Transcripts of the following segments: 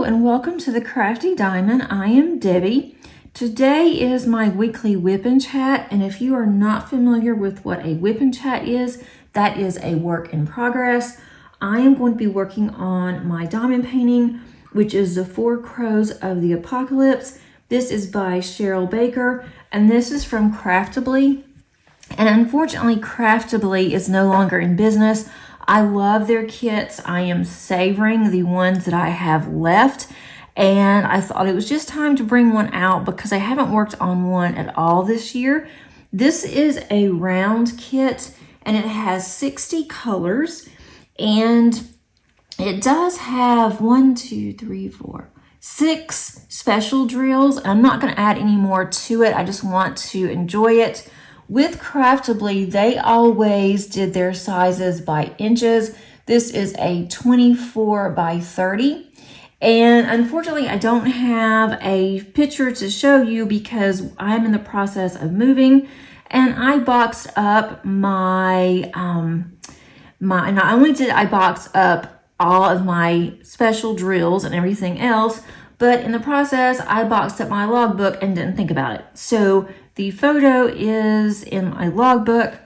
and welcome to the Crafty Diamond. I am Debbie. Today is my weekly WIP and chat, and if you are not familiar with what a WIP and chat is, that is a work in progress. I am going to be working on my diamond painting, which is the Four Crows of the Apocalypse. This is by Cheryl Baker, and this is from Craftably. And unfortunately, Craftably is no longer in business. I love their kits. I am savoring the ones that I have left, and I thought it was just time to bring one out because I haven't worked on one at all this year. This is a round kit, and it has 60 colors, and it does have 6 special drills. I'm not going to add any more to it. I just want to enjoy it. With Craftably, they always did their sizes by inches. This is a 24 by 30. And unfortunately, I don't have a picture to show you because I'm in the process of moving. And I boxed up not only did I box up all of my special drills and everything else, but in the process, I boxed up my logbook and didn't think about it. So the photo is in my logbook,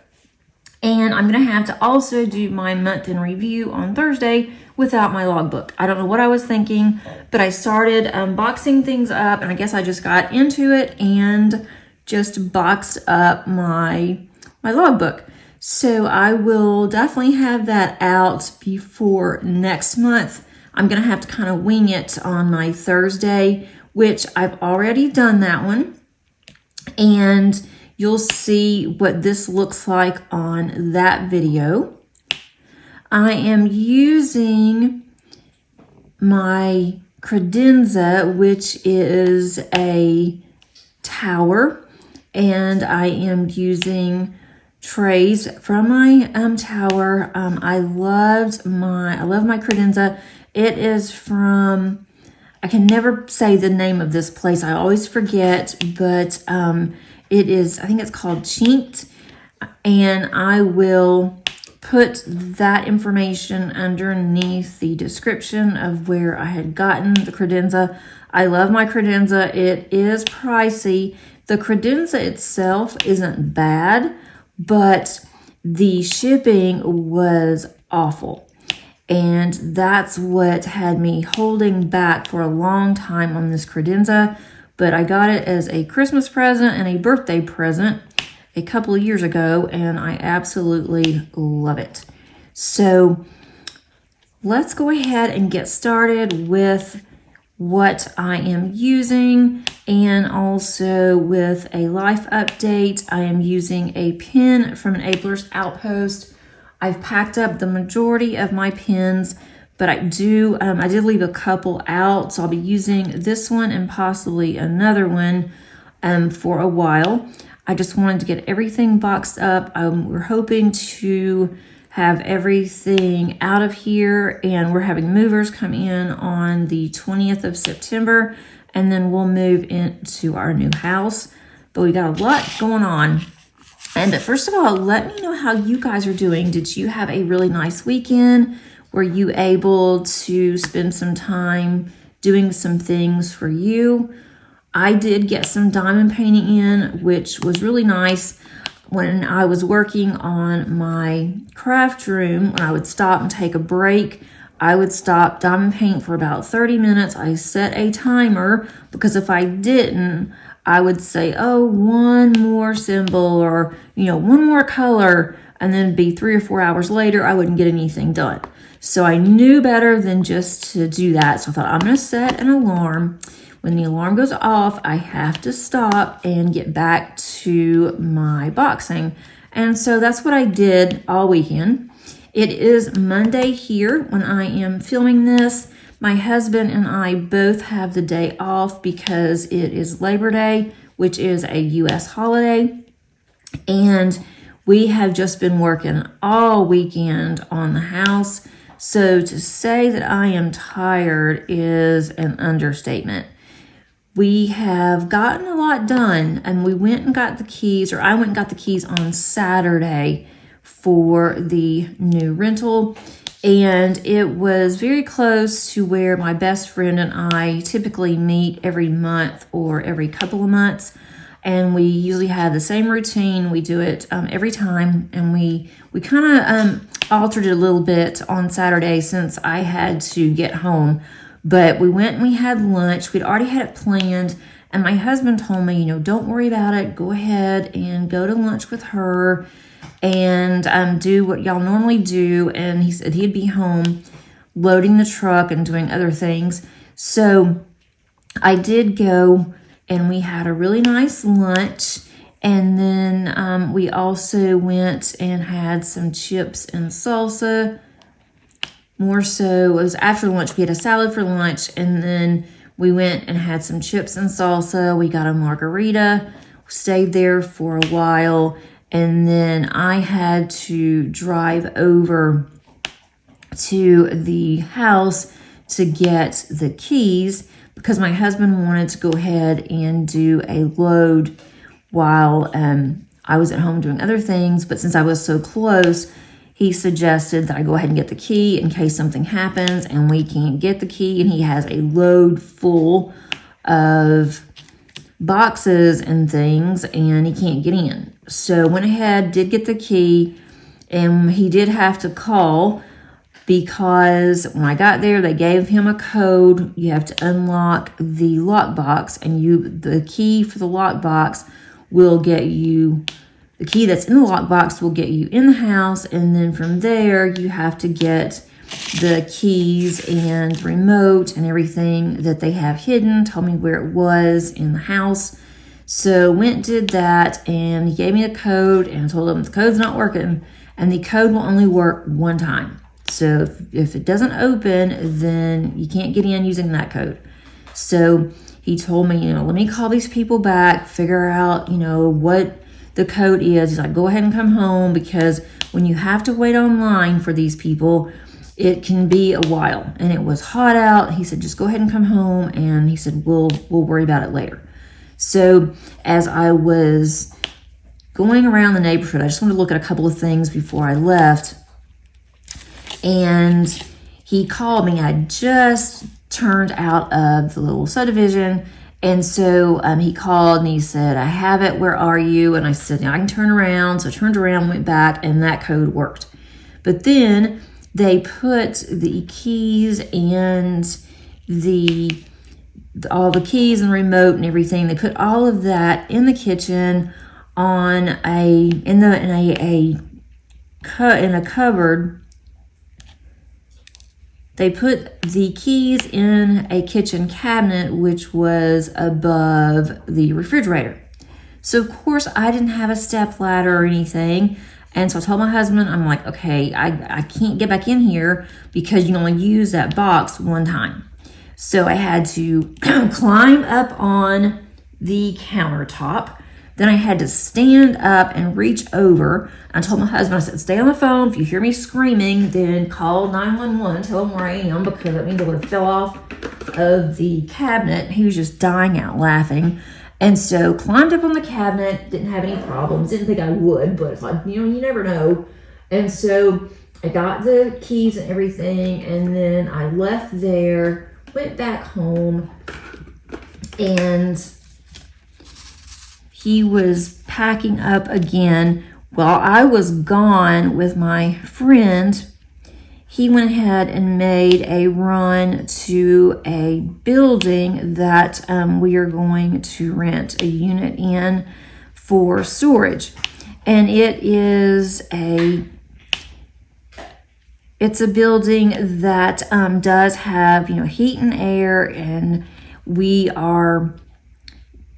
and I'm going to have to also do my month in review on Thursday without my logbook. I don't know what I was thinking, but I started boxing things up, and I guess I just got into it and just boxed up my logbook. So I will definitely have that out before next month. I'm going to have to kind of wing it on my Thursday, which I've already done that one. And you'll see what this looks like on that video. I am using my credenza, which is a tower, and I am using trays from my tower. I love my credenza. It is from, I can never say the name of this place. I always forget, but it is, I think it's called Chinked, and I will put that information underneath the description of where I had gotten the credenza. I love my credenza. It is pricey. The credenza itself isn't bad, but the shipping was awful. And that's what had me holding back for a long time on this credenza. But I got it as a Christmas present and a birthday present a couple of years ago, and I absolutely love it. So let's go ahead and get started with what I am using, and also with a life update. I am using a pin from an Abler's Outpost. I've packed up the majority of my pins, but I did leave a couple out, so I'll be using this one and possibly another one for a while. I just wanted to get everything boxed up. We're hoping to have everything out of here, and we're having movers come in on the 20th of September, and then we'll move into our new house. But we got a lot going on. And first of all, let me know how you guys are doing. Did you have a really nice weekend? Were you able to spend some time doing some things for you? I did get some diamond painting in, which was really nice. When I was working on my craft room, when I would stop and take a break, I would stop diamond paint for about 30 minutes. I set a timer because if I didn't, I would say, oh, one more symbol, or, one more color, and then it'd be 3 or 4 hours later, I wouldn't get anything done. So I knew better than just to do that. So I thought, I'm going to set an alarm. When the alarm goes off, I have to stop and get back to my boxing. And so that's what I did all weekend. It is Monday here when I am filming this. My husband and I both have the day off because it is Labor Day, which is a U.S. holiday. And we have just been working all weekend on the house. So to say that I am tired is an understatement. We have gotten a lot done, and we went and got the keys, or I went and got the keys on Saturday for the new rental. And it was very close to where my best friend and I typically meet every month or every couple of months. And we usually have the same routine. We do it every time. And we kind of altered it a little bit on Saturday since I had to get home. But we went and we had lunch. We'd already had it planned. And my husband told me, don't worry about it. Go ahead and go to lunch with her and do what y'all normally do. And he said he'd be home loading the truck and doing other things. So I did go, and we had a really nice lunch. And then we also went and had some chips and salsa. More so, it was after lunch. We had a salad for lunch, and then we went and had some chips and salsa. We got a margarita, stayed there for a while. And then I had to drive over to the house to get the keys because my husband wanted to go ahead and do a load while I was at home doing other things. But since I was so close, he suggested that I go ahead and get the key in case something happens and we can't get the key. And he has a load full of boxes and things and he can't get in. So went ahead, did get the key, and he did have to call because when I got there, they gave him a code. You have to unlock the lockbox, and the key for the lockbox will get you, the key that's in the lockbox will get you in the house, and then from there, you have to get the keys and remote and everything that they have hidden. Told me where it was in the house. So went, did that, and he gave me a code, and I told him the code's not working, and the code will only work one time. So if it doesn't open, then you can't get in using that code. So he told me, let me call these people back, figure out, what the code is. He's like, go ahead and come home, because when you have to wait online for these people, it can be a while. And it was hot out. He said, just go ahead and come home. And he said, we'll worry about it later. So as I was going around the neighborhood, I just wanted to look at a couple of things before I left. And he called me. I just turned out of the little subdivision. And so he called and he said, I have it. Where are you? And I said, I can turn around. So I turned around, went back, and that code worked. But then they put the keys and all the keys and remote and everything. They put all of that in the kitchen in a cupboard. They put the keys in a kitchen cabinet, which was above the refrigerator. So of course I didn't have a step ladder or anything. And so I told my husband, I'm like, okay, I can't get back in here because you can only use that box one time. So I had to climb up on the countertop. Then I had to stand up and reach over. I told my husband, I said, stay on the phone. If you hear me screaming, then call 911, tell them where I am, because that means I would have fell off of the cabinet. He was just dying out laughing. And so climbed up on the cabinet, didn't have any problems. Didn't think I would, but it's like, you never know. And so I got the keys and everything, and then I left there, went back home, and he was packing up again. While I was gone with my friend, he went ahead and made a run to a building that we are going to rent a unit in for storage. And it's a building that does have, heat and air, and we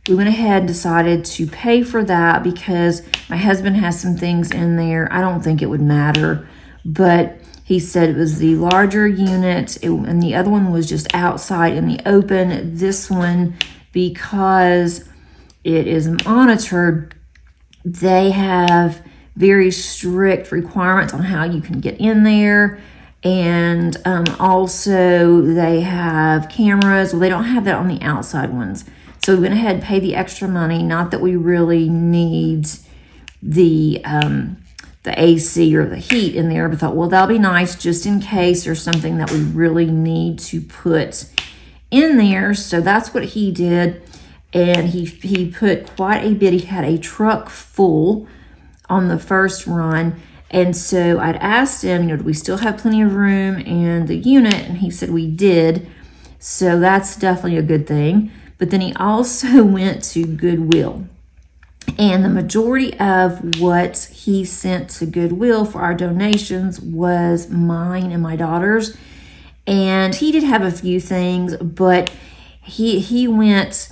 went ahead and decided to pay for that because my husband has some things in there. I don't think it would matter, but he said it was the larger unit, and the other one was just outside in the open. This one, because it is monitored, they have very strict requirements on how you can get in there. And also they have cameras. Well, they don't have that on the outside ones. So we went ahead and paid the extra money. Not that we really need the the AC or the heat in there, but thought, well, that'll be nice just in case there's something that we really need to put in there. So that's what he did. And he put quite a bit. He had a truck full on the first run. And so I'd asked him, do we still have plenty of room in the unit? And he said we did. So that's definitely a good thing. But then he also went to Goodwill. And the majority of what he sent to Goodwill for our donations was mine and my daughter's. And he did have a few things, but he went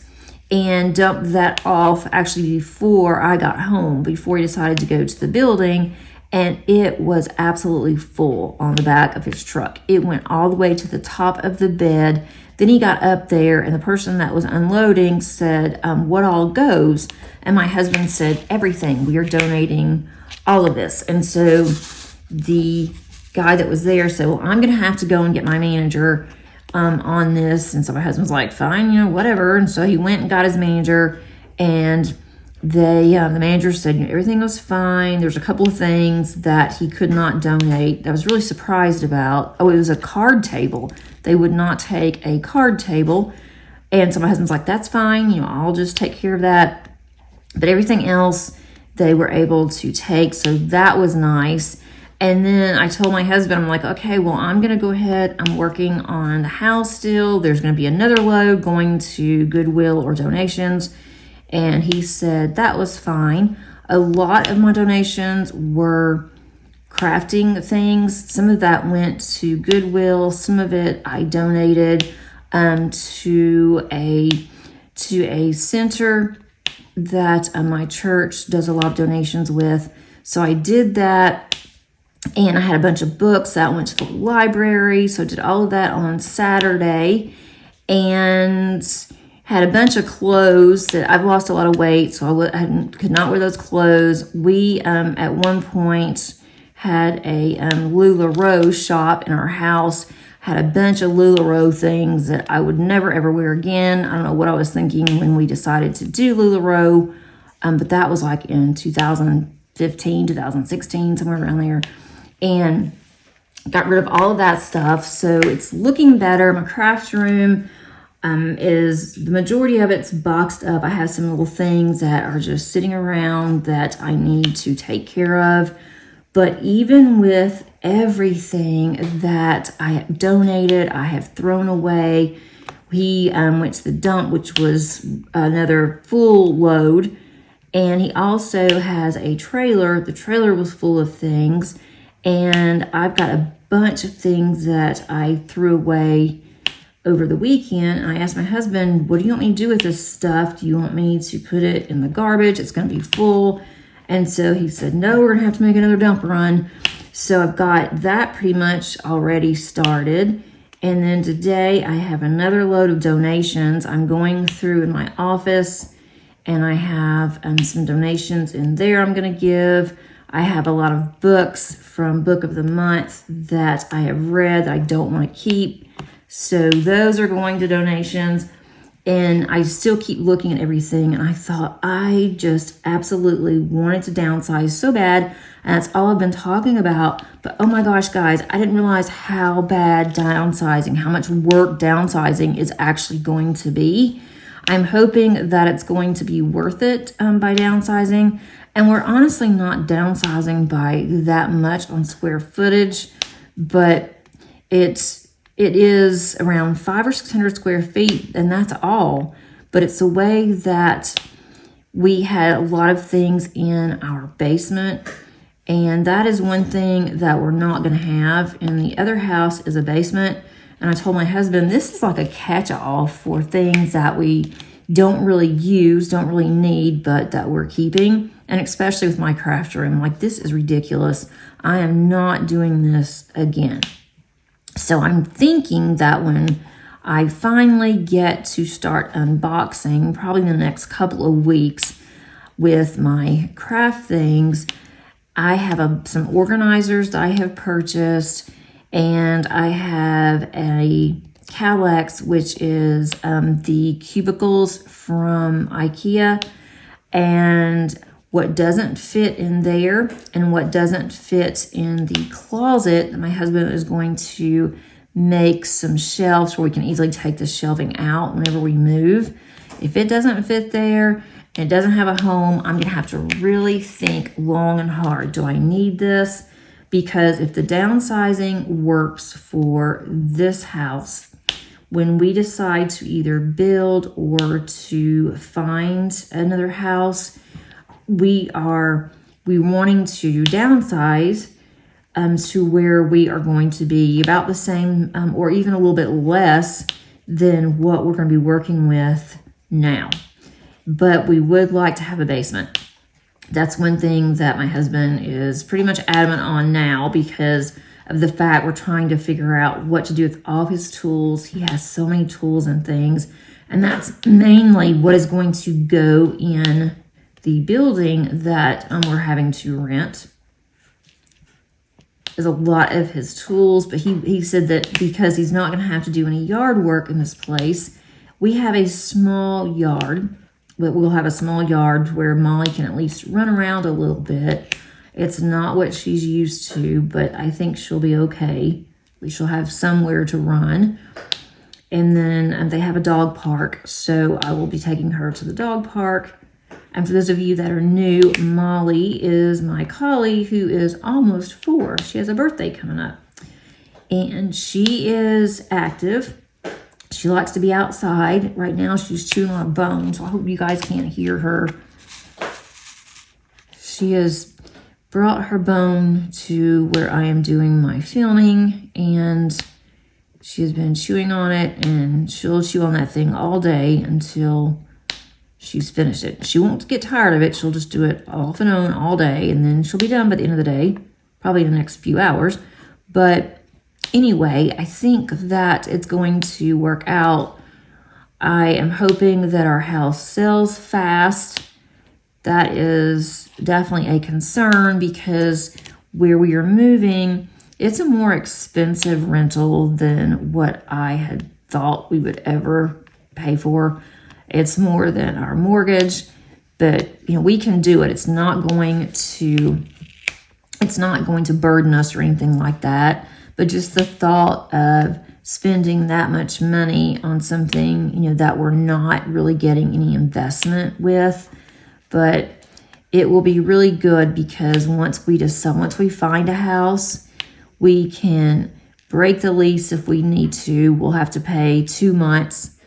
and dumped that off actually before I got home, before he decided to go to the building. And it was absolutely full on the back of his truck. It went all the way to the top of the bed. Then he got up there, and the person that was unloading said, what all goes? And my husband said, everything. We are donating all of this. And so the guy that was there said, well, I'm going to have to go and get my manager on this. And so my husband's like, fine, whatever. And so he went and got his manager, and the manager said, everything was fine. There's a couple of things that he could not donate that I was really surprised about. Oh, it was a card table. They would not take a card table. And so my husband's like, that's fine. I'll just take care of that. But everything else they were able to take. So that was nice. And then I told my husband, I'm like, okay, well, I'm going to go ahead. I'm working on the house still. There's going to be another load going to Goodwill or donations. And he said that was fine. A lot of my donations were crafting things. Some of that went to Goodwill. Some of it I donated to a center that my church does a lot of donations with. So I did that. And I had a bunch of books that went to the library. So I did all of that on Saturday. And had a bunch of clothes that I've lost a lot of weight, so I could not wear those clothes. We, at one point, had a LuLaRoe shop in our house, had a bunch of LuLaRoe things that I would never, ever wear again. I don't know what I was thinking when we decided to do LuLaRoe, but that was like in 2015, 2016, somewhere around there. And got rid of all of that stuff, so it's looking better. My craft room is the majority of it's boxed up. I have some little things that are just sitting around that I need to take care of. But even with everything that I have donated, I have thrown away, he went to the dump, which was another full load. And he also has a trailer. The trailer was full of things. And I've got a bunch of things that I threw away over the weekend. And I asked my husband, what do you want me to do with this stuff? Do you want me to put it in the garbage? It's going to be full. And so he said, no, we're going to have to make another dump run. So I've got that pretty much already started. And then today I have another load of donations. I'm going through in my office, and I have some donations in there I'm going to give. I have a lot of books from Book of the Month that I have read that I don't want to keep. So those are going to donations. And I still keep looking at everything. And I thought I just absolutely wanted to downsize so bad. And that's all I've been talking about. But oh my gosh, guys, I didn't realize how bad downsizing, how much work downsizing is actually going to be. I'm hoping that it's going to be worth it by downsizing. And we're honestly not downsizing by that much on square footage, but it is around 500 or 600 square feet, and that's all. But it's a way that we had a lot of things in our basement, and that is one thing that we're not going to have. And the other house is a basement, and I told my husband, this is like a catch-all for things that we don't really use, don't really need, but that we're keeping. And especially with my craft room, like, this is ridiculous. I am not doing this again. So I'm thinking that when I finally get to start unboxing, probably in the next couple of weeks with my craft things, I have some organizers that I have purchased, and I have a Calex, which is the cubicles from IKEA. And what doesn't fit in there and what doesn't fit in the closet, my husband is going to make some shelves where we can easily take the shelving out whenever we move. If it doesn't fit there and it doesn't have a home, I'm gonna have to really think long and hard. Do I need this? Because if the downsizing works for this house, when we decide to either build or to find another house, we wanting to downsize to where we are going to be about the same or even a little bit less than what we're going to be working with now. But we would like to have a basement. That's one thing that my husband is pretty much adamant on now because of the fact we're trying to figure out what to do with all of his tools. He has so many tools and things, and that's mainly what is going to go in the building that we're having to rent. Is a lot of his tools, but he said that because he's not going to have to do any yard work in this place, we have a small yard, but we'll have a small yard where Molly can at least run around a little bit. It's not what she's used to, but I think she'll be okay. At least she'll have somewhere to run. And then they have a dog park, so I will be taking her to the dog park. And for those of you that are new, Molly is my collie who is almost 4. She has a birthday coming up. And she is active. She likes to be outside. Right now she's chewing on a bone, so I hope you guys can't hear her. She has brought her bone to where I am doing my filming, and she has been chewing on it, and she'll chew on that thing all day until she's finished it. She won't get tired of it. She'll just do it off and on all day, and then she'll be done by the end of the day, probably in the next few hours. But anyway, I think that it's going to work out. I am hoping that our house sells fast. That is definitely a concern because where we are moving, it's a more expensive rental than what I had thought we would ever pay for. It's more than our mortgage, but we can do it. It's not going to burden us or anything like that. But just the thought of spending that much money on something, that we're not really getting any investment with, but it will be really good because once we find a house, we can break the lease if we need to. We'll have to pay 2 months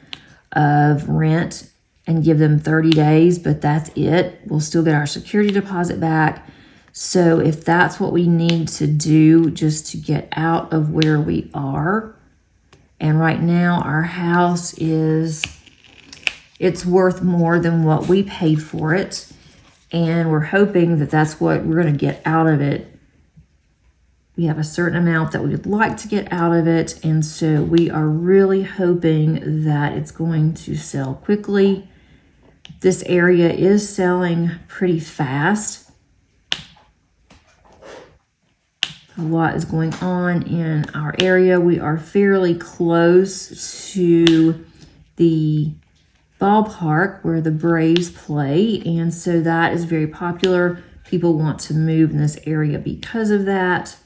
of rent and give them 30 days, but that's it. We'll still get our security deposit back. So if that's what we need to do just to get out of where we are, and right now our house it's worth more than what we paid for it, and we're hoping that that's what we're going to get out of it. We have a certain amount that we would like to get out of it, and so we are really hoping that it's going to sell quickly. This area is selling pretty fast. A lot is going on in our area. We are fairly close to the ballpark where the Braves play, and so that is very popular. People want to move in this area because of that.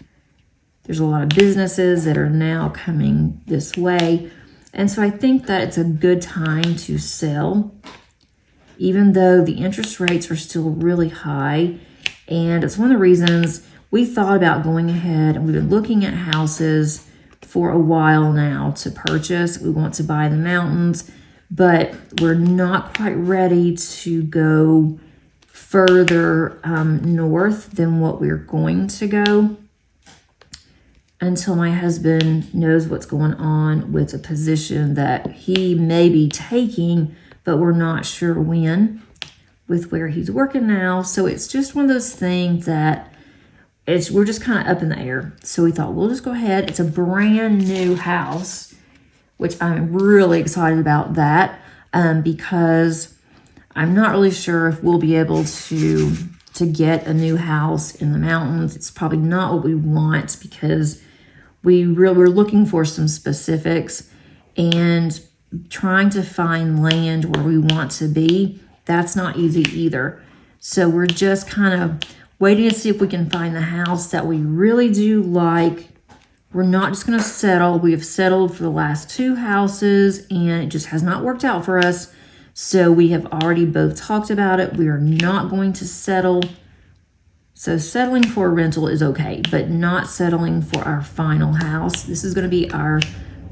There's a lot of businesses that are now coming this way. And so I think that it's a good time to sell, even though the interest rates are still really high. And it's one of the reasons we thought about going ahead, and we've been looking at houses for a while now to purchase. We want to buy the mountains, but we're not quite ready to go further north than what we're going to go until my husband knows what's going on with a position that he may be taking, but we're not sure when with where he's working now. So it's just one of those things that we're just kind of up in the air. So we thought we'll just go ahead. It's a brand new house, which I'm really excited about that because I'm not really sure if we'll be able to get a new house in the mountains. It's probably not what we want because we're looking for some specifics, and trying to find land where we want to be, that's not easy either. So we're just kind of waiting to see if we can find the house that we really do like. We're not just going to settle. We have settled for the last 2 houses and it just has not worked out for us. So we have already both talked about it. We are not going to settle. So settling for a rental is okay, but not settling for our final house. This is going to be our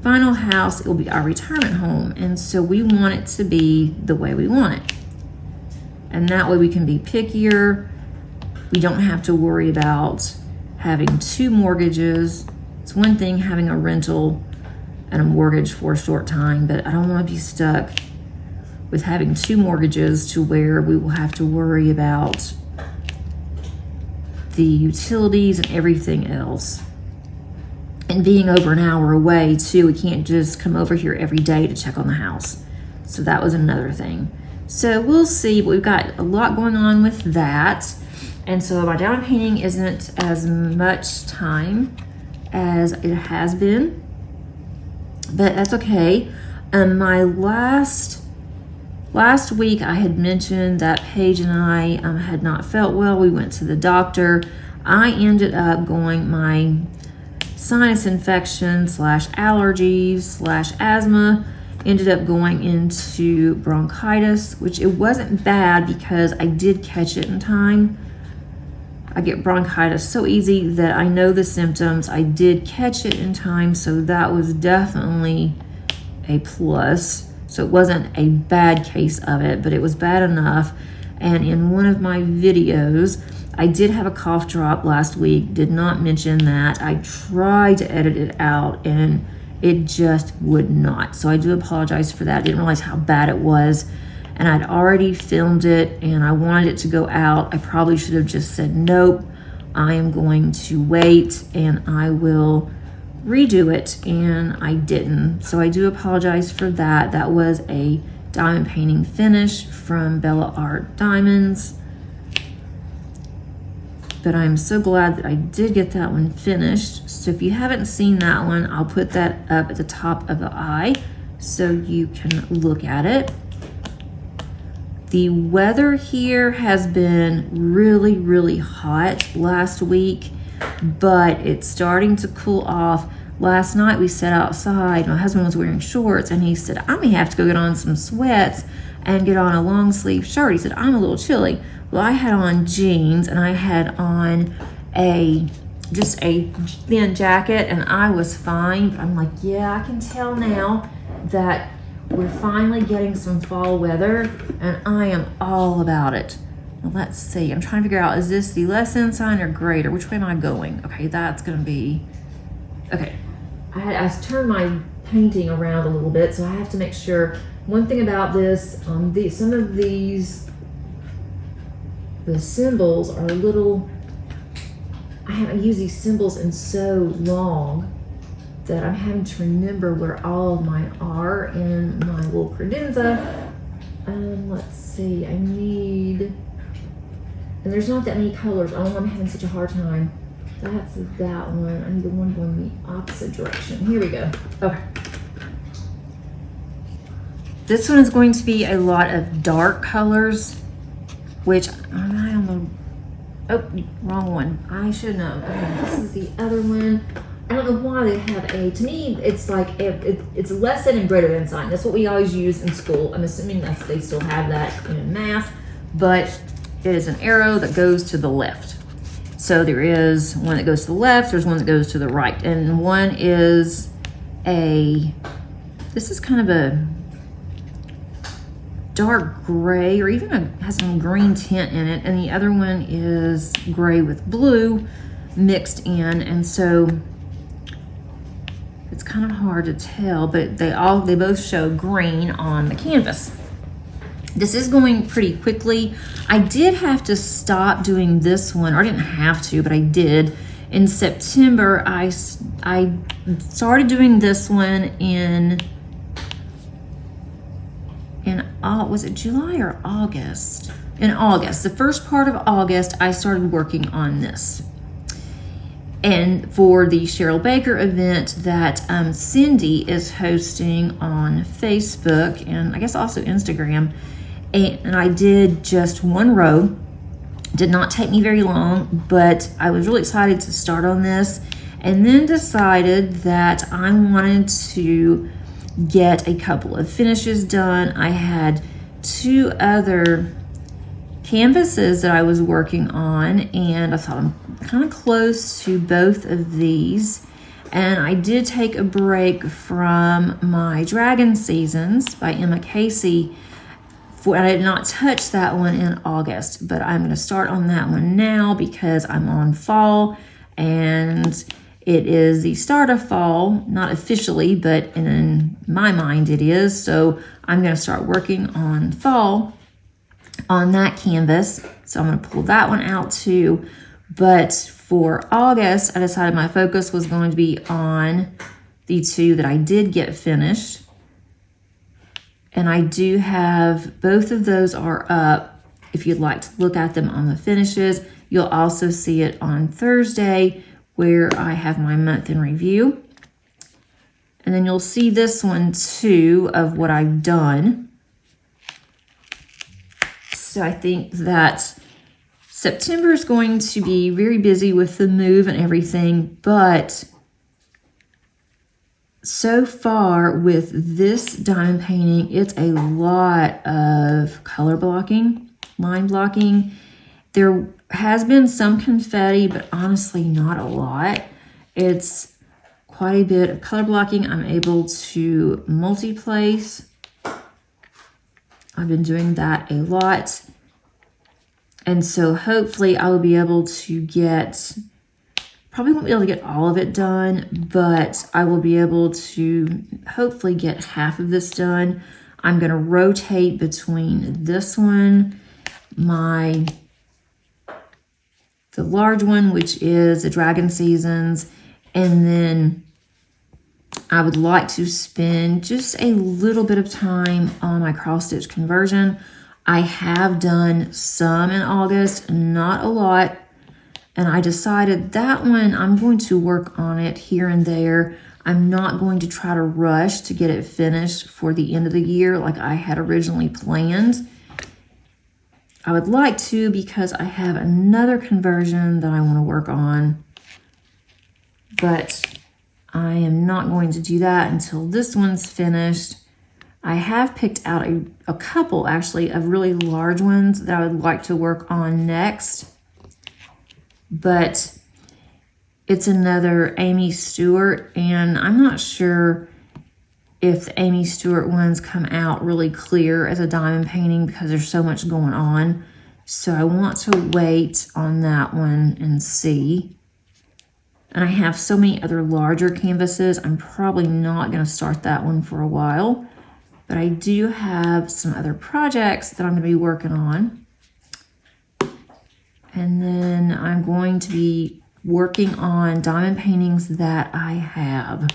final house. It will be our retirement home. And so we want it to be the way we want it. And that way we can be pickier. We don't have to worry about having 2 mortgages. It's one thing having a rental and a mortgage for a short time, but I don't want to be stuck with having 2 mortgages to where we will have to worry about the utilities and everything else. And being over an hour away too, we can't just come over here every day to check on the house. So that was another thing. So we'll see, but we've got a lot going on with that. And so my diamond painting isn't as much time as it has been, but that's okay. My last week I had mentioned that Paige and I had not felt well. We went to the doctor. I ended up going, my sinus infection / allergies / asthma ended up going into bronchitis, which it wasn't bad because I did catch it in time. I get bronchitis so easy that I know the symptoms. I did catch it in time, so that was definitely a plus. So it wasn't a bad case of it, but it was bad enough. And in one of my videos, I did have a cough drop last week, did not mention that. I tried to edit it out and it just would not. So I do apologize for that. I didn't realize how bad it was. And I'd already filmed it and I wanted it to go out. I probably should have just said, nope, I am going to wait and I will redo it, and I didn't. So I do apologize for that. That was a diamond painting finish from Bella Art Diamonds. But I'm so glad that I did get that one finished. So if you haven't seen that one, I'll put that up at the top of the eye so you can look at it. The weather here has been really, really hot last week, but it's starting to cool off. Last night we sat outside. My husband was wearing shorts and he said, I may have to go get on some sweats and get on a long sleeve shirt. He said, I'm a little chilly. Well, I had on jeans and I had on just a thin jacket and I was fine. But I'm like, yeah, I can tell now that we're finally getting some fall weather and I am all about it. Now, let's see. I'm trying to figure out, is this the less than sign or greater? Which way am I going? Okay, that's going to be, okay. I turned my painting around a little bit, so I have to make sure. One thing about this, some of these, the symbols are a little, I haven't used these symbols in so long that I'm having to remember where all of mine are in my little credenza. Let's see, I need, and there's not that many colors. I don't know why I'm having such a hard time. That's that one. I need the one going the opposite direction. Here we go. Okay. This one is going to be a lot of dark colors, which am I on the, oh, wrong one. I should know. Okay, this is the other one. I don't know why they have a, to me, it's like, it's less than and greater than sign. That's what we always use in school. I'm assuming that they still have that in math, but it is an arrow that goes to the left. So there is one that goes to the left, there's one that goes to the right. And one is this is kind of a dark gray, or even has some green tint in it. And the other one is gray with blue mixed in. And so it's kind of hard to tell, but they both show green on the canvas. This is going pretty quickly. I did have to stop doing this one, or I didn't have to, but I did. In September, I started doing this one in was it July or August? In August, the first part of August, I started working on this. And for the Cheryl Baker event that Cindy is hosting on Facebook and I guess also Instagram. And I did just one row Did not take me very long, but I was really excited to start on this, and then decided that I wanted to get a couple of finishes done. I had 2 other canvases that I was working on, and I thought I'm kind of close to both of these. And I did take a break from my Dragon Seasons by Emma Casey. I did not touch that one in August, but I'm going to start on that one now because I'm on fall, and it is the start of fall, not officially, but in my mind it is. So I'm going to start working on fall on that canvas. So I'm going to pull that one out too. But for August, I decided my focus was going to be on the 2 that I did get finished. And I do have, both of those are up. If you'd like to look at them on the finishes, you'll also see it on Thursday where I have my month in review. And then you'll see this one too of what I've done. So I think that September is going to be very busy with the move and everything, but so far with this diamond painting, it's a lot of color blocking, line blocking. There has been some confetti, but honestly not a lot. It's quite a bit of color blocking. I'm able to multi-place. I've been doing that a lot. And so hopefully I will be able to get, probably won't be able to get all of it done, but I will be able to hopefully get half of this done. I'm going to rotate between this one, the large one, which is the Dragon Seasons, and then I would like to spend just a little bit of time on my cross stitch conversion. I have done some in August, not a lot. And I decided that one, I'm going to work on it here and there. I'm not going to try to rush to get it finished for the end of the year like I had originally planned. I would like to because I have another conversion that I want to work on. But I am not going to do that until this one's finished. I have picked out a couple, actually, of really large ones that I would like to work on next. But it's another Amy Stewart, and I'm not sure if the Amy Stewart ones come out really clear as a diamond painting because there's so much going on. So I want to wait on that one and see. And I have so many other larger canvases, I'm probably not going to start that one for a while. But I do have some other projects that I'm going to be working on. And then I'm going to be working on diamond paintings that I have.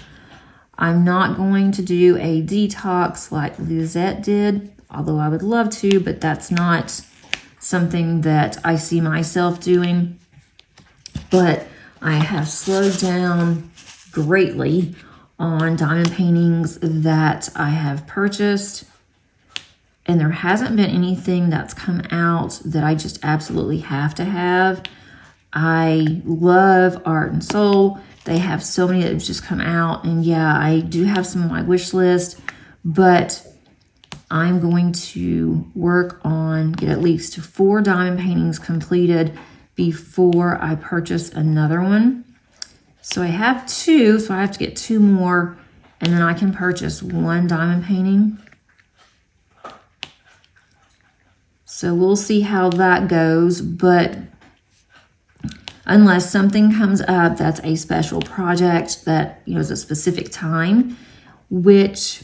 I'm not going to do a detox like Lisette did, although I would love to, but that's not something that I see myself doing. But I have slowed down greatly on diamond paintings that I have purchased. And there hasn't been anything that's come out that I just absolutely have to have. I love Art and Soul. They have so many that have just come out. And yeah, I do have some on my wish list, but I'm going to work on get at least 4 diamond paintings completed before I purchase another one. So I have 2, so I have to get 2 more, and then I can purchase 1 diamond painting. So we'll see how that goes, but unless something comes up that's a special project that, you know, is a specific time, which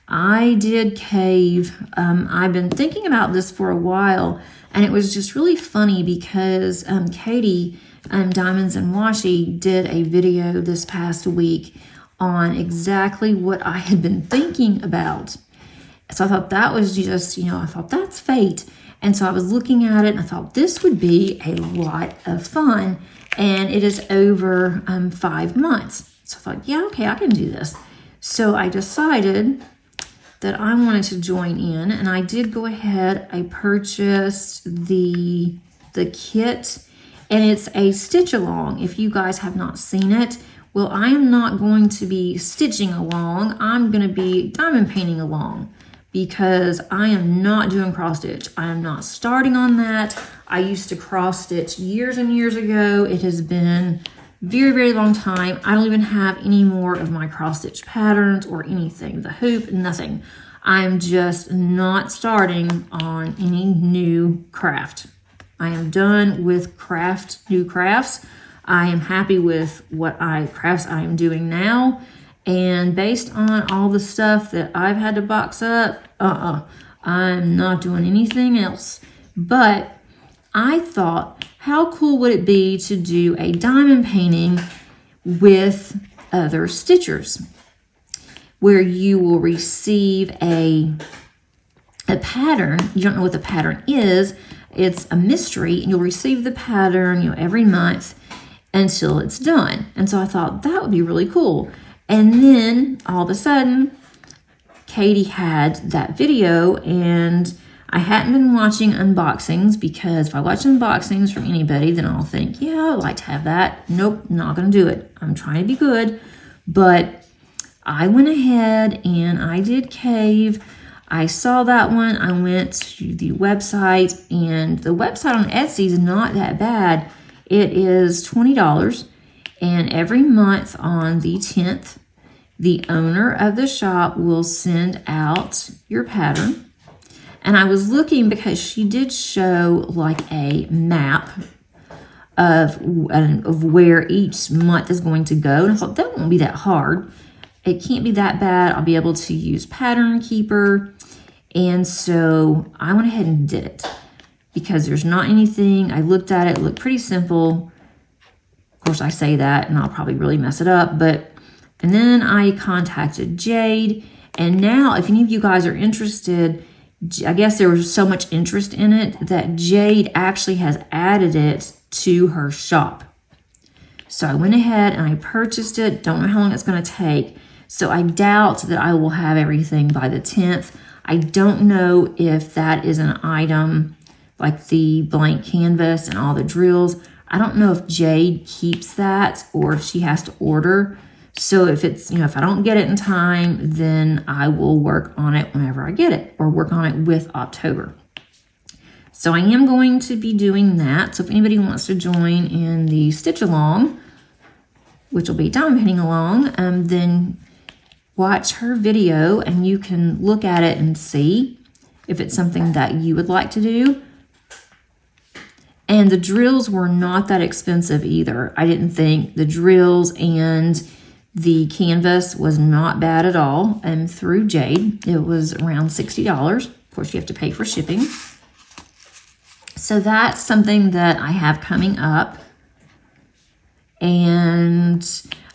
I did cave. I've been thinking about this for a while, and it was just really funny because Katie, Diamonds and Washi, did a video this past week on exactly what I had been thinking about. So I thought that was just, you know, I thought that's fate. And so I was looking at it and I thought this would be a lot of fun. And it is over 5 months. So I thought, yeah, okay, I can do this. So I decided that I wanted to join in, and I did go ahead. I purchased the the kit, and it's a stitch along. If you guys have not seen it, well, I am not going to be stitching along. I'm going to be diamond painting along because I am not doing cross stitch. I am not starting on that. I used to cross stitch years and years ago. It has been very, very long time. I don't even have any more of my cross stitch patterns or anything. The hoop, nothing. I'm just not starting on any new craft. I am done with new crafts. I am happy with what crafts I am doing now. And based on all the stuff that I've had to box up, I'm not doing anything else. But I thought, how cool would it be to do a diamond painting with other stitchers, where you will receive a pattern. You don't know what the pattern is. It's a mystery, and you'll receive the pattern, every month until it's done. And so I thought that would be really cool. And then all of a sudden, Katie had that video, and I hadn't been watching unboxings, because if I watch unboxings from anybody, then I'll think, yeah, I'd like to have that. Nope, not going to do it. I'm trying to be good. But I went ahead and I did Cave. I saw that one. I went to the website, and the website on Etsy is not that bad. It is $20, and every month on the 10th, the owner of the shop will send out your pattern. And I was looking because she did show like a map of where each month is going to go. And I thought that won't be that hard. It can't be that bad. I'll be able to use Pattern Keeper. And so I went ahead and did it because there's not anything. I looked at it, looked pretty simple. Of course, I say that and I'll probably really mess it up. And then I contacted Jade. And now if any of you guys are interested, I guess there was so much interest in it that Jade actually has added it to her shop. So I went ahead and I purchased it. Don't know how long it's going to take. So I doubt that I will have everything by the 10th. I don't know if that is an item like the blank canvas and all the drills. I don't know if Jade keeps that or if she has to order. So if it's, if I don't get it in time, then I will work on it whenever I get it, or work on it with October. So I am going to be doing that. So if anybody wants to join in the stitch along, which will be diamond painting along, then watch her video and you can look at it and see if it's something that you would like to do. And the drills were not that expensive either. I didn't think the drills and the canvas was not bad at all. And through Jade, it was around $60. Of course, you have to pay for shipping. So that's something that I have coming up. And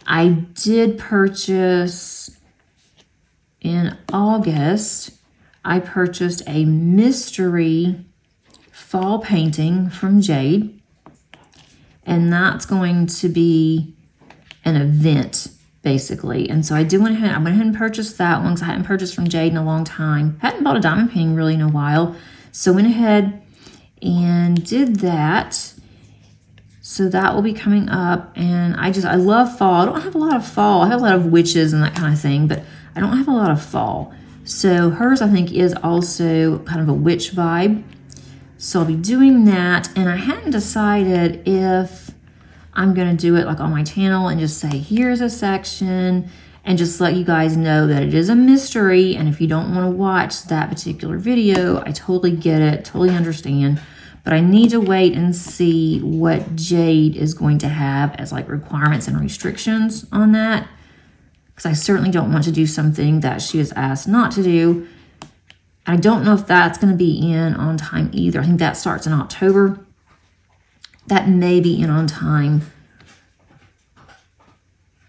I did purchase in August, I purchased a mystery fall painting from Jade. And that's going to be an event, basically. And so I went ahead and purchased that one because I hadn't purchased from Jade in a long time. Hadn't bought a diamond painting really in a while. So went ahead and did that. So that will be coming up. And I love fall. I don't have a lot of fall. I have a lot of witches and that kind of thing, but I don't have a lot of fall. So hers, I think, is also kind of a witch vibe. So I'll be doing that. And I hadn't decided if I'm going to do it like on my channel and just say, here's a section, and just let you guys know that it is a mystery. And if you don't want to watch that particular video, I totally get it, totally understand. But I need to wait and see what Jade is going to have as like requirements and restrictions on that. Because I certainly don't want to do something that she has asked not to do. I don't know if that's going to be in on time either. I think that starts in October. That may be in on time.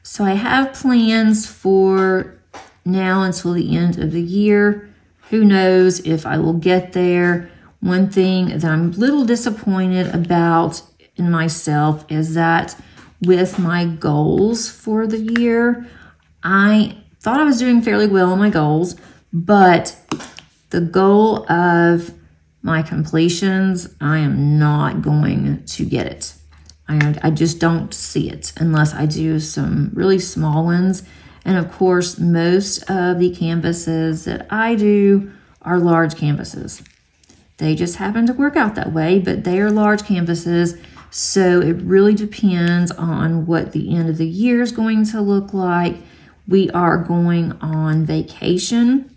So I have plans for now until the end of the year. Who knows if I will get there. One thing that I'm a little disappointed about in myself is that with my goals for the year, I thought I was doing fairly well on my goals, but the goal of my completions, I am not going to get it. I just don't see it unless I do some really small ones. And of course, most of the canvases that I do are large canvases. They just happen to work out that way, but they are large canvases. So it really depends on what the end of the year is going to look like. We are going on vacation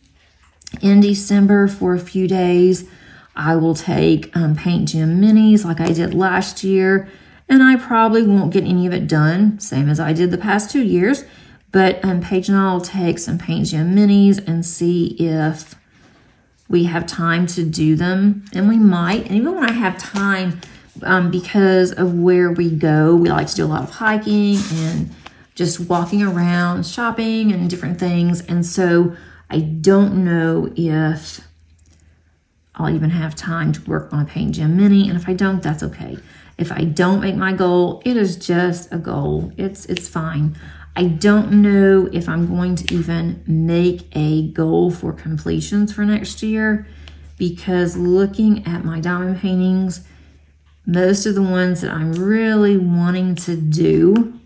in December for a few days. I will take Paint Gym Minis like I did last year, and I probably won't get any of it done, same as I did the past 2 years. But Paige and I will take some Paint Gym Minis and see if we have time to do them, and we might. And even when I have time, because of where we go, we like to do a lot of hiking and just walking around, shopping and different things. And so I don't know if I'll even have time to work on a Paint Gym Mini. And if I don't, that's okay. If I don't make my goal, it is just a goal. It's fine. I don't know if I'm going to even make a goal for completions for next year, because looking at my diamond paintings, most of the ones that I'm really wanting to do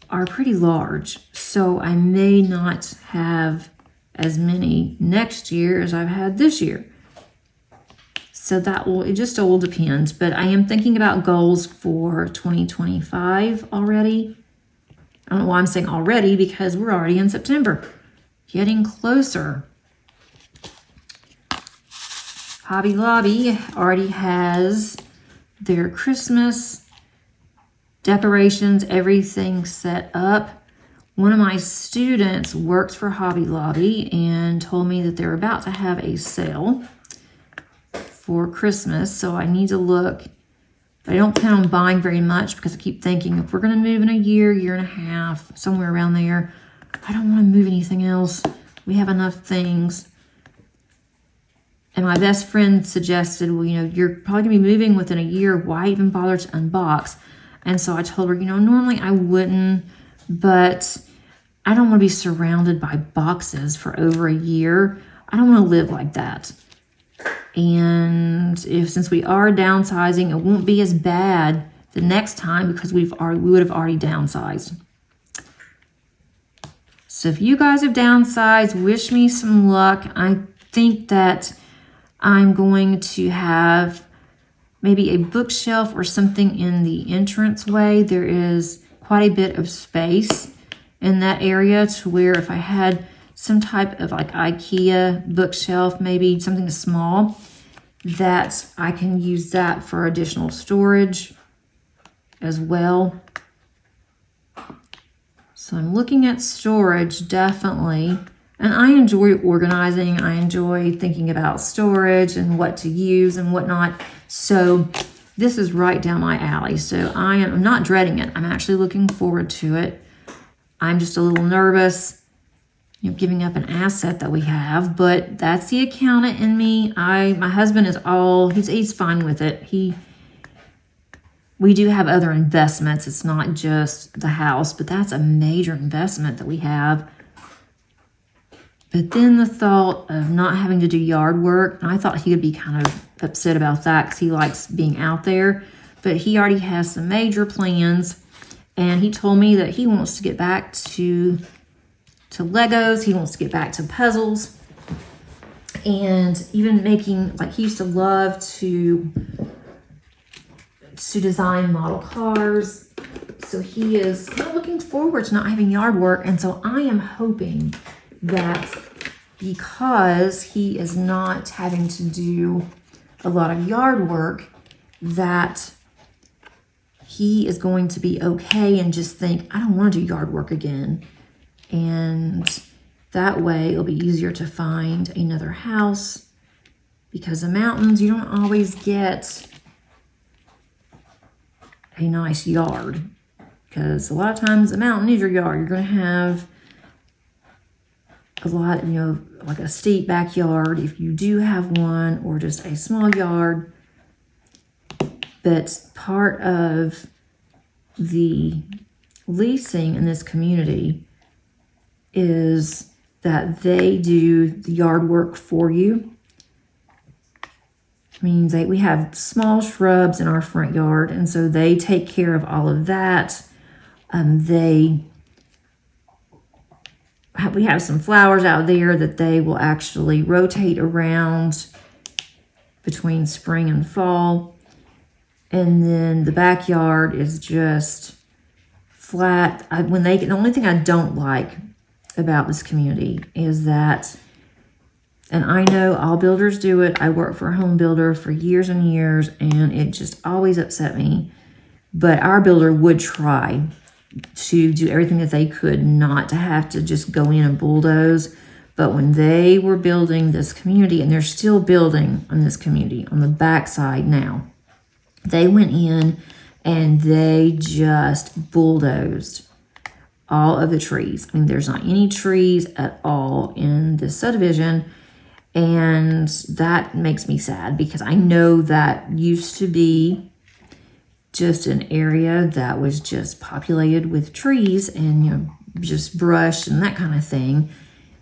are pretty large. So I may not have as many next year as I've had this year. So it just all depends. But I am thinking about goals for 2025 already. I don't know why I'm saying already, because we're already in September, getting closer. Hobby Lobby already has their Christmas decorations, everything set up. One of my students works for Hobby Lobby and told me that they're about to have a sale for Christmas, so I need to look. But I don't plan on buying very much, because I keep thinking if we're going to move in a year and a half, somewhere around there, I don't want to move anything else. We have enough things. And my best friend suggested, well, you're probably going to be moving within a year. Why even bother to unbox? And so I told her, normally I wouldn't, but I don't want to be surrounded by boxes for over a year. I don't want to live like that. And since we are downsizing, it won't be as bad the next time, because we would have already downsized. So if you guys have downsized, wish me some luck. I think that I'm going to have maybe a bookshelf or something in the entranceway. There is quite a bit of space in that area, to where if I had some type of like IKEA bookshelf, maybe something small, that I can use that for additional storage as well. So I'm looking at storage, definitely. And I enjoy organizing. I enjoy thinking about storage and what to use and whatnot. So this is right down my alley. So I'm not dreading it. I'm actually looking forward to it. I'm just a little nervous, giving up an asset that we have, but that's the accountant in me. My husband is he's fine with it. We do have other investments. It's not just the house, but that's a major investment that we have. But then the thought of not having to do yard work, and I thought he would be kind of upset about that, because he likes being out there, but he already has some major plans, and he told me that he wants to get back to Legos. He wants to get back to puzzles, and even making, like, he used to love to design model cars. So he is kind of looking forward to not having yard work. And so I am hoping that, because he is not having to do a lot of yard work, that he is going to be okay and just think, I don't want to do yard work again. And that way it'll be easier to find another house, because the mountains, you don't always get a nice yard, because a lot of times the mountain is your yard. You're going to have a lot, like a steep backyard if you do have one, or just a small yard. But part of the leasing in this community is that they do the yard work for you. I mean, we have small shrubs in our front yard, and so they take care of all of that. We have some flowers out there that they will actually rotate around between spring and fall. And then the backyard is just flat. The only thing I don't like about this community is that, and I know all builders do it. I worked for a home builder for years and years, and it just always upset me. But our builder would try to do everything that they could not to have to just go in and bulldoze. But when they were building this community, and they're still building on this community on the backside now, they went in and they just bulldozed all of the trees. I mean, there's not any trees at all in this subdivision. And that makes me sad because I know that used to be just an area that was just populated with trees and, you know, just brush and that kind of thing.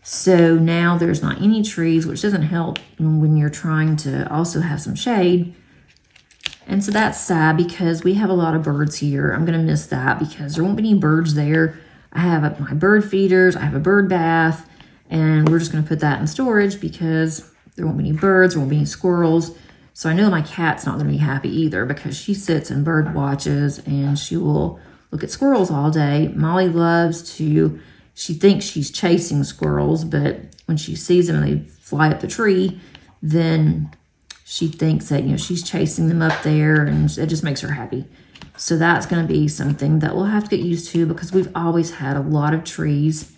So now there's not any trees, which doesn't help when you're trying to also have some shade. And so that's sad because we have a lot of birds here. I'm going to miss that because there won't be any birds there. I have my bird feeders, I have a bird bath, and we're just going to put that in storage because there won't be any birds, there won't be any squirrels. So I know my cat's not going to be happy either because she sits and bird watches and she will look at squirrels all day. Molly loves to, she thinks she's chasing squirrels, but when she sees them and they fly up the tree, then she thinks that, you know, she's chasing them up there, and it just makes her happy. So that's going to be something that we'll have to get used to because we've always had a lot of trees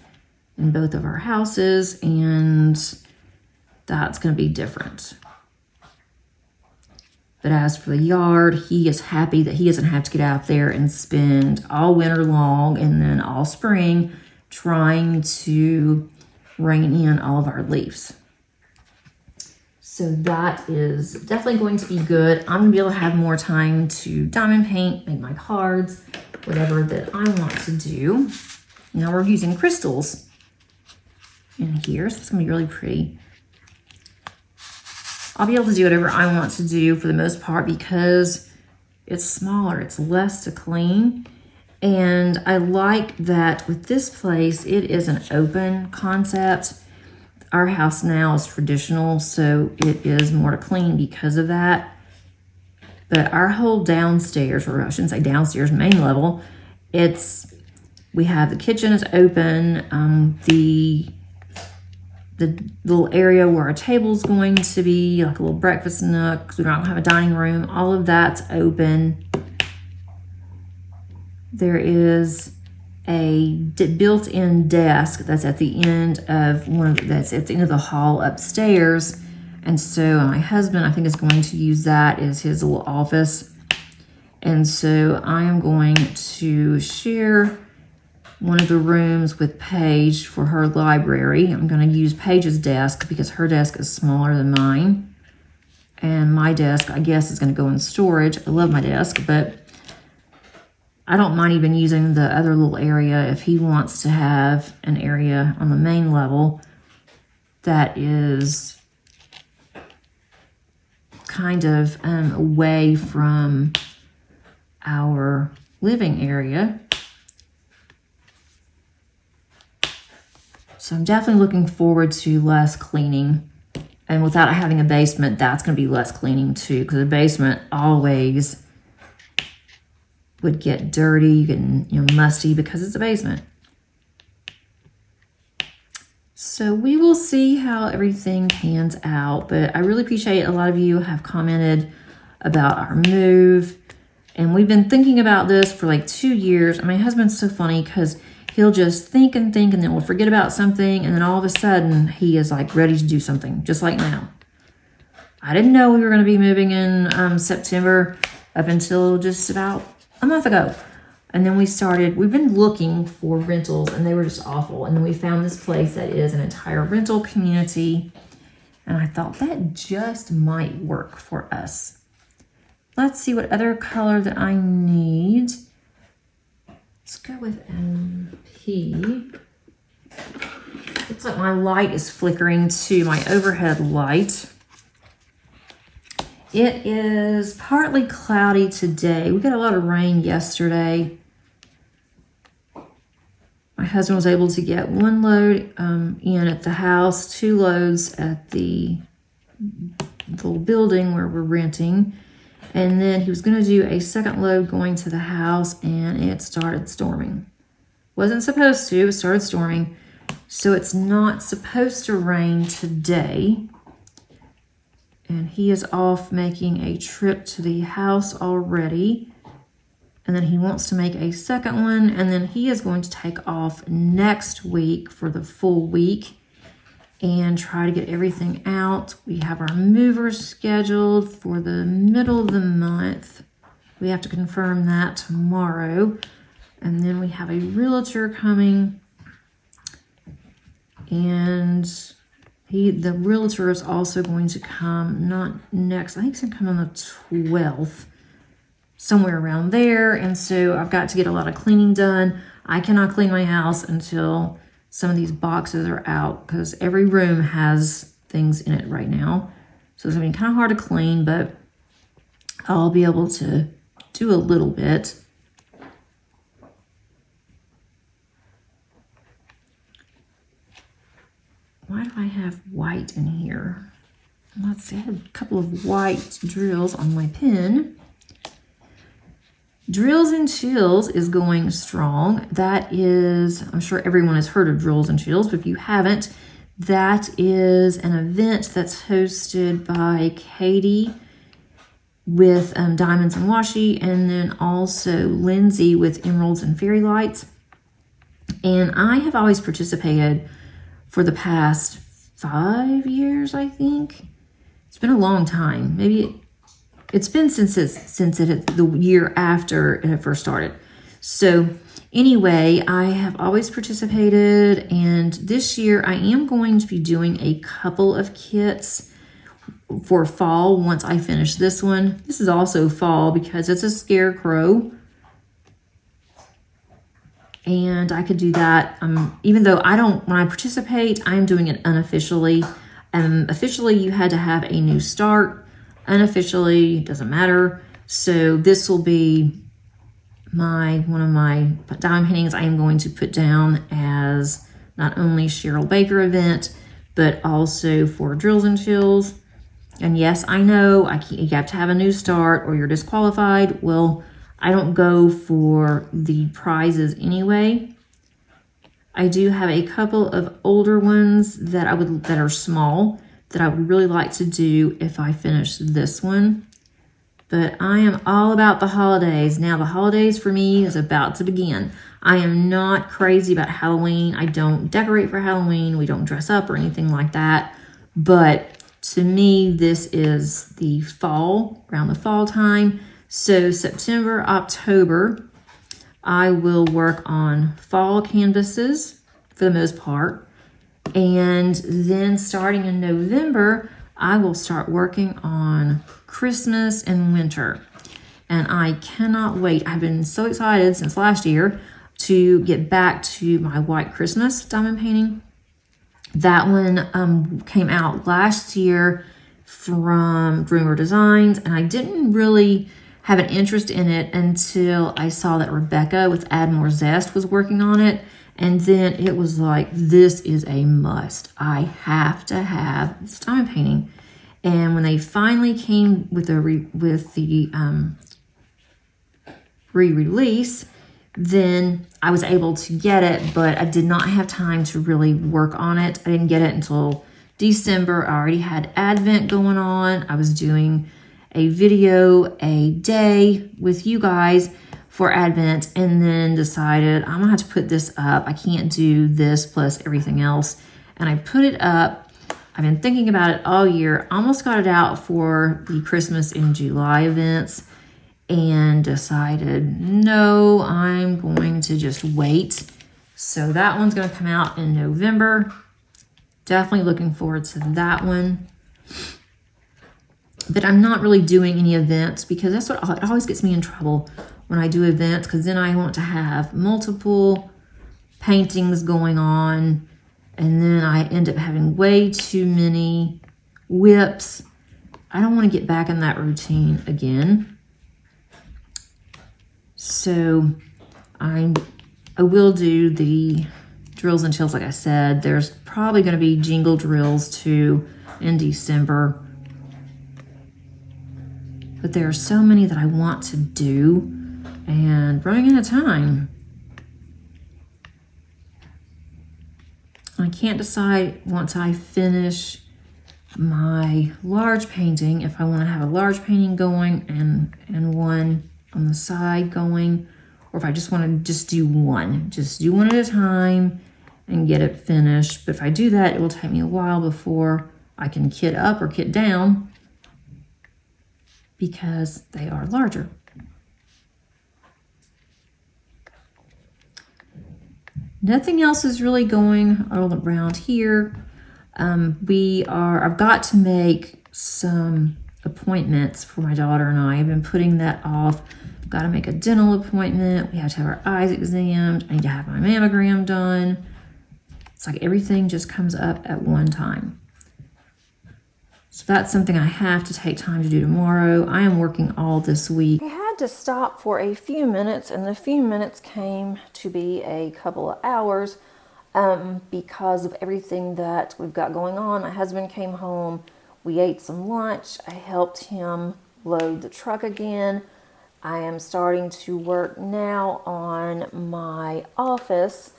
in both of our houses, and that's going to be different. But as for the yard, he is happy that he doesn't have to get out there and spend all winter long and then all spring trying to rein in all of our leaves. So that is definitely going to be good. I'm going to be able to have more time to diamond paint, make my cards, whatever that I want to do. Now we're using crystals in here, so it's going to be really pretty. I'll be able to do whatever I want to do for the most part because it's smaller, it's less to clean. And I like that with this place, it is an open concept. Our house now is traditional, so it is more to clean because of that. But our whole downstairs, or I shouldn't say downstairs, main level, we have the kitchen is open. The little area where our table is going to be, like a little breakfast nook, because we don't have a dining room, all of that's open. There is a built-in desk that's at the end of that's at the end of the hall upstairs, and so my husband, I think, is going to use that as his little office. And so I am going to share one of the rooms with Paige for her library. I'm going to use Paige's desk because her desk is smaller than mine. And my desk, I guess, is going to go in storage. I love my desk, but I don't mind even using the other little area if he wants to have an area on the main level that is kind of away from our living area. So I'm definitely looking forward to less cleaning. And without having a basement, that's going to be less cleaning too, because the basement always would get dirty and musty because it's a basement. So we will see how everything pans out. But I really appreciate a lot of you have commented about our move. And we've been thinking about this for like 2 years. And my husband's so funny because he'll just think and think, and then we'll forget about something, and then all of a sudden he is like ready to do something, just like now. I didn't know we were going to be moving in September up until just about a month ago. And then we've been looking for rentals, and they were just awful. And then we found this place that is an entire rental community, and I thought that just might work for us. Let's see what other color that I need. Let's go with MP. Looks like my light is flickering too, my overhead light. It is partly cloudy today. We got a lot of rain yesterday. My husband was able to get 1 load in at the house, 2 loads at the little building where we're renting. And then he was going to do a 2nd load going to the house, and it started storming. Wasn't supposed to, it started storming. So it's not supposed to rain today. And he is off making a trip to the house already. And then he wants to make a 2nd one. And then he is going to take off next week for the full week and try to get everything out. We have our movers scheduled for the middle of the month. We have to confirm that tomorrow. And then we have a realtor coming. And the realtor is also going to come, not next, I think he's going to come on the 12th, somewhere around there. And so I've got to get a lot of cleaning done. I cannot clean my house until some of these boxes are out, because every room has things in it right now. So it's going to be kind of hard to clean, but I'll be able to do a little bit. Why do I have white in here? Let's see, I have a couple of white drills on my pen. Drills and Chills is going strong. That is, I'm sure everyone has heard of Drills and Chills, but if you haven't, that is an event that's hosted by Katie with Diamonds and Washi, and then also Lindsay with Emeralds and Fairy Lights. And I have always participated for the past 5 years, I think. It's been a long time. Maybe it's been since the year after it had first started. So anyway, I have always participated, and this year I am going to be doing a couple of kits for fall once I finish this one. This is also fall because it's a scarecrow. And I could do that, even though when I participate, I'm doing it unofficially. Officially, you had to have a new start. Unofficially, it doesn't matter. So this will be one of my diamond paintings I am going to put down as not only Cheryl Baker event, but also for Drills and Chills. And yes, I know you have to have a new start or you're disqualified. Well, I don't go for the prizes anyway. I do have a couple of older ones that are small that I would really like to do if I finish this one. But I am all about the holidays. Now the holidays for me is about to begin. I am not crazy about Halloween. I don't decorate for Halloween. We don't dress up or anything like that. But to me, this is the fall, around the fall time. So September, October, I will work on fall canvases for the most part. And then starting in November, I will start working on Christmas and winter. And I cannot wait. I've been so excited since last year to get back to my white Christmas diamond painting. That one came out last year from Dreamer Designs, and I didn't really have an interest in it until I saw that Rebecca with Add More Zest was working on it. And then it was like, this is a must. I have to have this diamond painting. And when they finally came with the re-release, then I was able to get it, but I did not have time to really work on it. I didn't get it until December. I already had Advent going on. I was doing a video a day with you guys for Advent, and then decided I'm gonna have to put this up. I can't do this plus everything else. And I put it up. I've been thinking about it all year. Almost got it out for the Christmas in July events, and decided, no, I'm going to just wait. So that one's gonna come out in November. Definitely looking forward to that one. But I'm not really doing any events because that's what it always gets me in trouble when I do events, because then I want to have multiple paintings going on, and then I end up having way too many WIPs. I don't want to get back in that routine again. So I will do the drills and chills like I said. There's probably going to be jingle drills too in December. But there are so many that I want to do and running out of time. I can't decide once I finish my large painting if I want to have a large painting going and one on the side going, or if I just want to just do one at a time and get it finished. But if I do that, it will take me a while before I can kit up or kit down because they are larger. Nothing else is really going all around here. I've got to make some appointments for my daughter and I. I've been putting that off. I've got to make a dental appointment. We have to have our eyes examined. I need to have my mammogram done. It's like everything just comes up at one time. So that's something I have to take time to do tomorrow. I am working all this week. I had to stop for a few minutes, and the few minutes came to be a couple of hours because of everything that we've got going on. My husband came home. We ate some lunch. I helped him load the truck again. I am starting to work now on my office,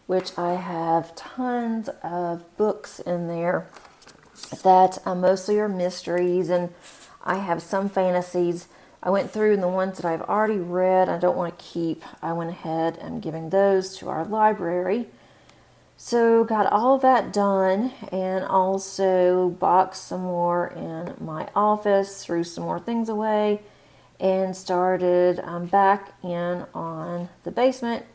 which I have tons of books in there that mostly are mysteries, and I have some fantasies. I went through and the ones that I've already read I don't want to keep. I went ahead and giving those to our library. So got all of that done, and also boxed some more in my office, threw some more things away, and started back in on the basement.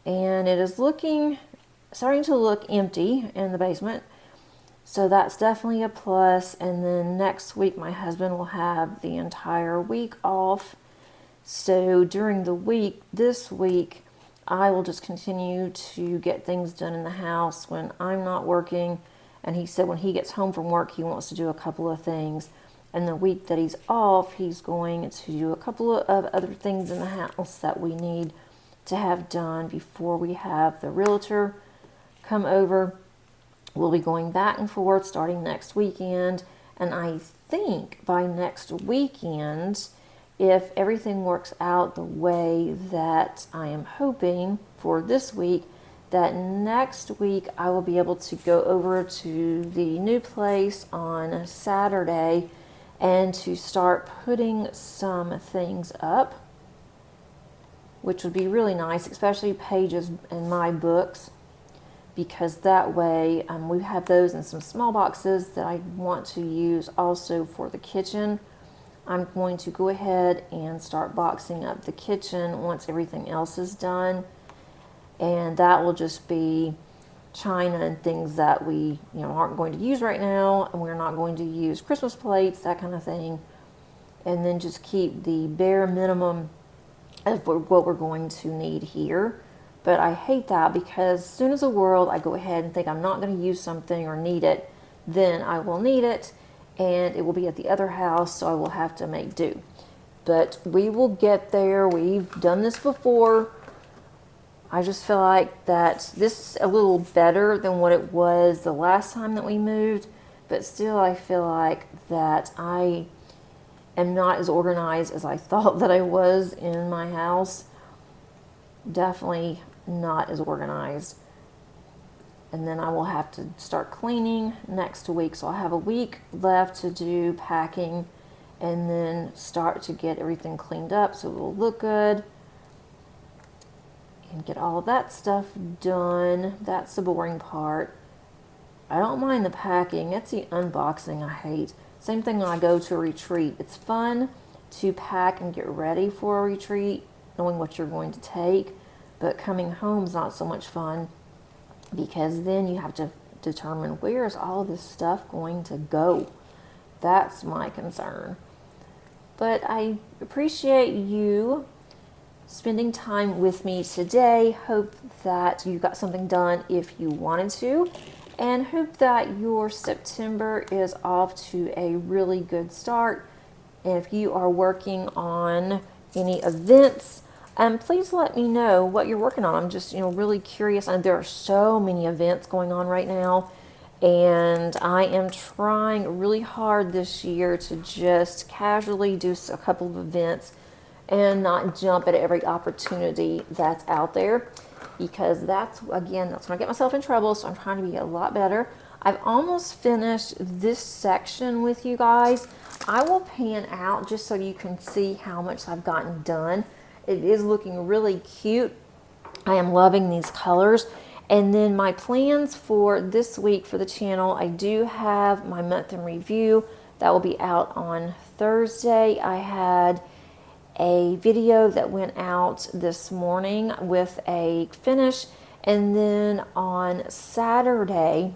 And it is starting to look empty in the basement. So that's definitely a plus. And then next week, my husband will have the entire week off. So during the week, this week, I will just continue to get things done in the house when I'm not working. And he said when he gets home from work, he wants to do a couple of things. And the week that he's off, he's going to do a couple of other things in the house that we need to have done before we have the realtor come over. We'll be going back and forth starting next weekend, and I think by next weekend, if everything works out the way that I am hoping for this week, that next week I will be able to go over to the new place on Saturday and to start putting some things up, which would be really nice, especially pages in my books, because that way we have those in some small boxes that I want to use also for the kitchen. I'm going to go ahead and start boxing up the kitchen once everything else is done, and that will just be china and things that we aren't going to use right now, and we're not going to use Christmas plates, that kind of thing, and then just keep the bare minimum of what we're going to need here. But I hate that, because as soon as a world I go ahead and think I'm not going to use something or need it, then I will need it, and it will be at the other house, so I will have to make do. But we will get there. We've done this before. I just feel like that this is a little better than what it was the last time that we moved, but still I feel like that I am not as organized as I thought that I was in my house. Definitely not as organized. And then I will have to start cleaning next week, so I'll have a week left to do packing and then start to get everything cleaned up so it will look good and get all of that stuff done. That's the boring part. I don't mind the packing, it's the unboxing I hate. Same thing when I go to a retreat. It's fun to pack and get ready for a retreat, knowing what you're going to take. But coming home is not so much fun, because then you have to determine where is all this stuff going to go. That's my concern. But I appreciate you spending time with me today. Hope that you got something done if you wanted to. and hope that your September is off to a really good start. And if you are working on any events, please let me know what you're working on. I'm just, really curious. And there are so many events going on right now, and I am trying really hard this year to just casually do a couple of events and not jump at every opportunity that's out there, because that's when I get myself in trouble. So I'm trying to be a lot better. I've almost finished this section with you guys. I will pan out just so you can see how much I've gotten done. It is looking really cute. I am loving these colors. And then my plans for this week for the channel, I do have my month in review that will be out on Thursday. I had a video that went out this morning with a finish, and then on Saturday,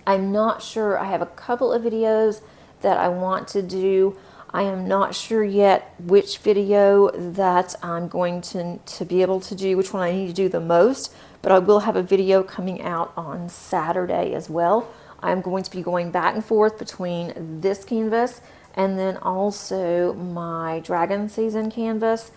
I'm not sure, I have a couple of videos that I want to do. I am not sure yet which video that I'm going to be able to do, which one I need to do the most, but I will have a video coming out on Saturday as well. I'm going to be going back and forth between this canvas and then also my Dragon Season canvas.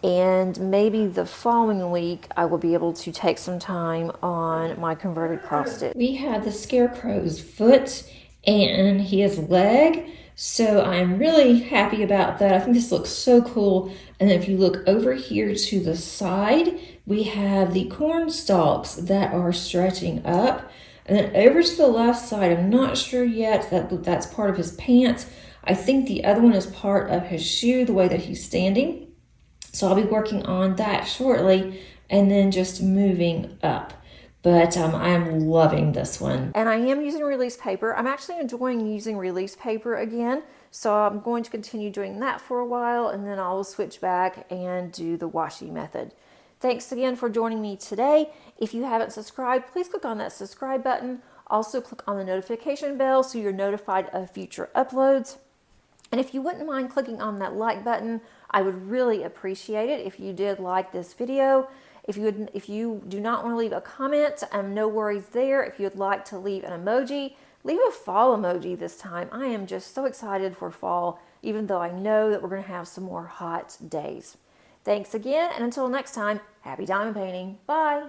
And maybe the following week I will be able to take some time on my converted cross stitch. We have the Scarecrow's foot and his leg, so I'm really happy about that. I think this looks so cool. And then if you look over here to the side, we have the corn stalks that are stretching up. And then over to the left side, I'm not sure yet that that's part of his pants. I think the other one is part of his shoe, the way that he's standing. So I'll be working on that shortly and then just moving up. But I'm loving this one. And I am using release paper. I'm actually enjoying using release paper again. So I'm going to continue doing that for a while, and then I'll switch back and do the washi method. Thanks again for joining me today. If you haven't subscribed, please click on that subscribe button. Also click on the notification bell so you're notified of future uploads. And if you wouldn't mind clicking on that like button, I would really appreciate it if you did like this video. If you do not want to leave a comment, no worries there. If you would like to leave an emoji, leave a fall emoji this time. I am just so excited for fall, even though I know that we're going to have some more hot days. Thanks again, and until next time, happy diamond painting. Bye.